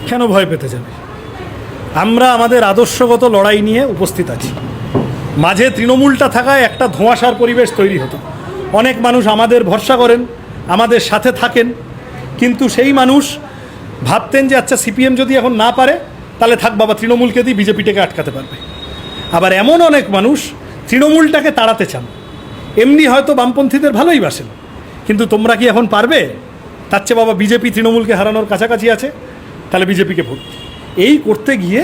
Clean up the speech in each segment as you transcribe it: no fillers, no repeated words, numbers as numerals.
কেন ভয় পেতে যাবে? আমরা আমাদের আদর্শগত লড়াই নিয়ে উপস্থিত আছি। মাঝে তৃণমূলটা থাকায় একটা ধোঁয়াশার পরিবেশ তৈরি হতো। অনেক মানুষ আমাদের ভরসা করেন, আমাদের সাথে থাকেন, কিন্তু সেই মানুষ ভাবতেন যে আচ্ছা সিপিএম যদি এখন না পারে তাহলে থাক বাবা, তৃণমূলকে দিয়ে বিজেপিটাকে আটকাতে পারবে। আবার এমন অনেক মানুষ তৃণমূলটাকে তাড়াতে চান, এমনি হয়তো বামপন্থীদের ভালোই বাসেন, কিন্তু তোমরা কি এখন পারবে? তার চেয়ে বাবা বিজেপি তৃণমূলকে হারানোর কাছাকাছি আছে, তাহলে বিজেপিকে ভোট। এই করতে গিয়ে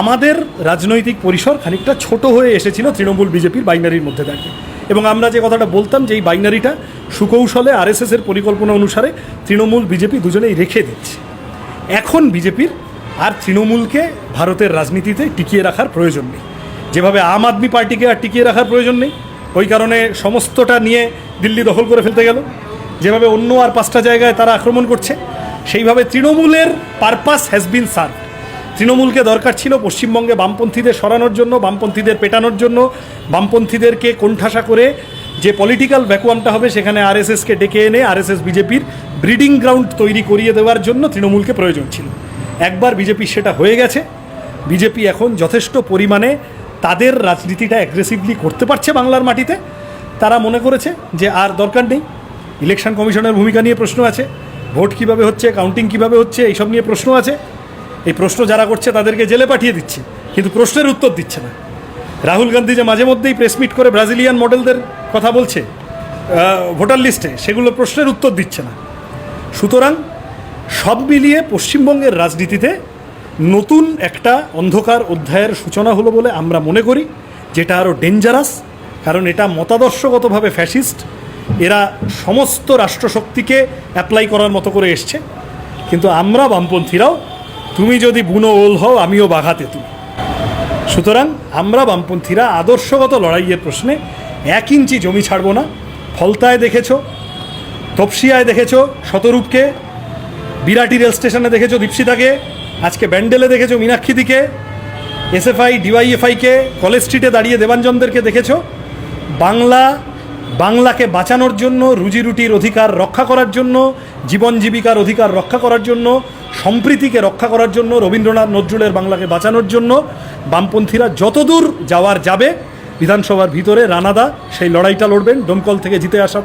আমাদের রাজনৈতিক পরিসর খানিকটা ছোট হয়ে এসেছিল তৃণমূল বিজেপির বাইনারির মধ্যে দাঁড়িয়ে। এবং আমরা যে কথাটা বলতাম যে এই বাইনারিটা সুকৌশলে আরএসএসের পরিকল্পনা অনুসারে তৃণমূল বিজেপি দুজনেই রেখে দিচ্ছে। এখন বিজেপির আর তৃণমূলকে ভারতের রাজনীতিতে টিকিয়ে রাখার প্রয়োজন নেই, যেভাবে আম আদমি পার্টিকে আর টিকিয়ে রাখার প্রয়োজন নেই, ওই কারণে সমস্তটা নিয়ে দিল্লি দখল করে ফেলতে গেল। যেভাবে অন্য আর 5টা জায়গায় তারা আক্রমণ করছে, সেইভাবে তৃণমূলের পারপাস হ্যাজ বিন সার্ভ। তৃণমূলকে দরকার ছিল পশ্চিমবঙ্গে বামপন্থীদের সরানোর জন্য, বামপন্থীদের পেটানোর জন্য, বামপন্থীদেরকে কোণঠাসা করে যে পলিটিক্যাল ভ্যাকুয়ামটা হবে সেখানে আরএসএসকে ডেকে এনে আরএসএস বিজেপির ব্রিডিং গ্রাউন্ড তৈরি করিয়ে দেওয়ার জন্য তৃণমূলকে প্রয়োজন ছিল। একবার বিজেপি সেটা হয়ে গেছে। বিজেপি এখন যথেষ্ট পরিমাণে তাদের রাজনীতিটা অ্যাগ্রেসিভলি করতে পারছে বাংলার মাটিতে। তারা মনে করেছে যে আর দরকার নেই। ইলেকশন কমিশনের ভূমিকা নিয়ে প্রশ্ন আছে, ভোট কীভাবে হচ্ছে, কাউন্টিং কীভাবে হচ্ছে, এইসব নিয়ে প্রশ্ন আছে। এই প্রশ্ন যারা করছে তাদেরকে জেলে পাঠিয়ে দিচ্ছে, কিন্তু প্রশ্নের উত্তর দিচ্ছে না। রাহুল গান্ধী যে মাঝে মধ্যেই প্রেসমিট করে ব্রাজিলিয়ান মডেলদের কথা বলছে ভোটার লিস্টে, সেগুলো প্রশ্নের উত্তর দিচ্ছে না। সুতরাং সব মিলিয়ে পশ্চিমবঙ্গের রাজনীতিতে নতুন একটা অন্ধকার অধ্যায়ের সূচনা হলো বলে আমরা মনে করি, যেটা আরও ডেঞ্জারাস, কারণ এটা মতাদর্শগতভাবে ফ্যাসিস্ট। এরা সমস্ত রাষ্ট্রশক্তিকে অ্যাপ্লাই করার মতো করে এসছে। কিন্তু আমরা বামপন্থীরাও, তুমি যদি বুনো ওল হও আমিও বাঘাতে তুমি। সুতরাং আমরা বামপন্থীরা আদর্শগত লড়াইয়ের প্রশ্নে 1 ইঞ্চি জমি ছাড়ব না। ফলতায় দেখেছ, তপসিয়ায় দেখেছ শতরূপকে, বিরাটি রেল স্টেশনে দেখেছ দীপশিতাকে, আজকে ব্যান্ডেলে দেখেছ মীনাক্ষীদিকে, এসএফআই ডিওয়াইএফআইকে কলেজ স্ট্রিটে দাঁড়িয়ে দেবাঞ্জনদেরকে দেখেছ। বাংলাকে বাঁচানোর জন্য, রুজি রুটির অধিকার রক্ষা করার জন্য, জীবন জীবিকার অধিকার রক্ষা করার জন্য, সম্প্রীতিকে রক্ষা করার জন্য, রবীন্দ্রনাথ নজরুলের বাংলাকে বাঁচানোর জন্য বামপন্থীরা যতদূর যাওয়ার যাবে, বিধানসভার ভিতরে রানাদা সেই লড়াইটা লড়বেন। ডোমকল থেকে জিতে আসা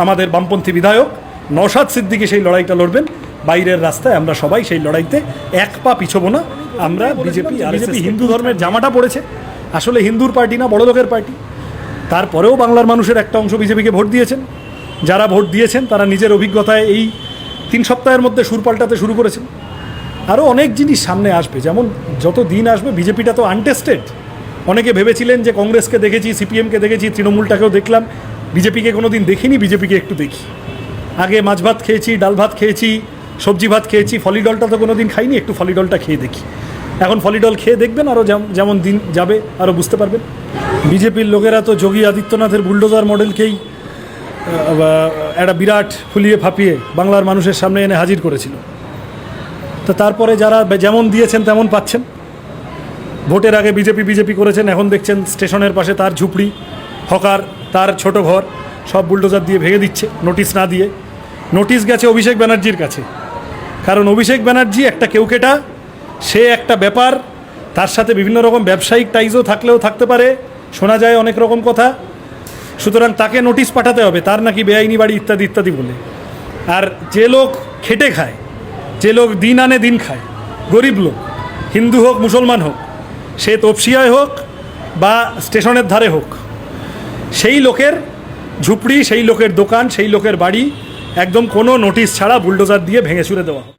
আমাদের বামপন্থী বিধায়ক নওশাদ সিদ্দিকী সেই লড়াইটা লড়বেন। বাইরের রাস্তায় আমরা সবাই সেই লড়াইতে এক পা পিছবো না। আমরা বিজেপি হিন্দু ধর্মের জামাটা পড়েছে, আসলে হিন্দুর পার্টি না, বড় লোকের পার্টি। তারপরেও বাংলার মানুষের একটা অংশ বিজেপিকে ভোট দিয়েছেন। যারা ভোট দিয়েছেন তারা নিজের অভিজ্ঞতায় এই 3 সপ্তাহের মধ্যে সুর পাল্টাতে শুরু করেছেন। আরও অনেক জিনিস সামনে আসবে, যেমন যত দিন আসবে বিজেপিটা তো আনটেস্টেড। অনেকে ভেবেছিলেন যে কংগ্রেসকে দেখেছি, সিপিএমকে দেখেছি, তৃণমূলটাকেও দেখলাম, বিজেপিকে কোনো দিন দেখিনি, বিজেপিকে একটু দেখি। আগে মাছ ভাত খেয়েছি, ডাল ভাত খেয়েছি, সবজি ভাত খেয়েছি, ফলিডলটা তো কোনো দিন খাইনি, একটু ফলিডলটা খেয়ে দেখি। এখন ফলিডল খেয়ে দেখবেন, আরও যেমন দিন যাবে আরও বুঝতে পারবেন। বিজেপির লোকেরা তো যোগী আদিত্যনাথের বুলডোজার মডেলকেই একটা বিরাট ফুলিয়ে ফাঁপিয়ে বাংলার মানুষের সামনে এনে হাজির করেছিল। তো তারপরে যারা যেমন দিয়েছেন তেমন পাচ্ছেন। ভোটের আগে বিজেপি করেছেন, এখন দেখছেন স্টেশনের পাশে তার ঝুপড়ি, হকার, তার ছোট ঘর সব বুলডোজার দিয়ে ভেঙে দিচ্ছে, নোটিশ না দিয়ে। নোটিশ গেছে অভিষেক ব্যানার্জির কাছে, কারণ অভিষেক ব্যানার্জি একটা কেউকেটা, সে একটা ব্যাপার, তার সাথে বিভিন্ন রকম ব্যবসায়িক টাইজও থাকলেও থাকতে পারে, শোনা যায় অনেক রকম কথা। সুতরাং তাকে নোটিশ পাঠাতে হবে, তার নাকি বেআইনি বাড়ি ইত্যাদি ইত্যাদি বলে। আর যে লোক খেটে খায়, যে লোক দিন আনে দিন খায়, গরিব লোক, হিন্দু হোক মুসলমান হোক, সে তপসিয়ায় হোক বা স্টেশনের ধারে হোক, সেই লোকের ঝুপড়ি, সেই লোকের দোকান, সেই লোকের বাড়ি একদম কোনো নোটিশ ছাড়া বুলডোজার দিয়ে ভেঙে চুরে দেওয়া হয়।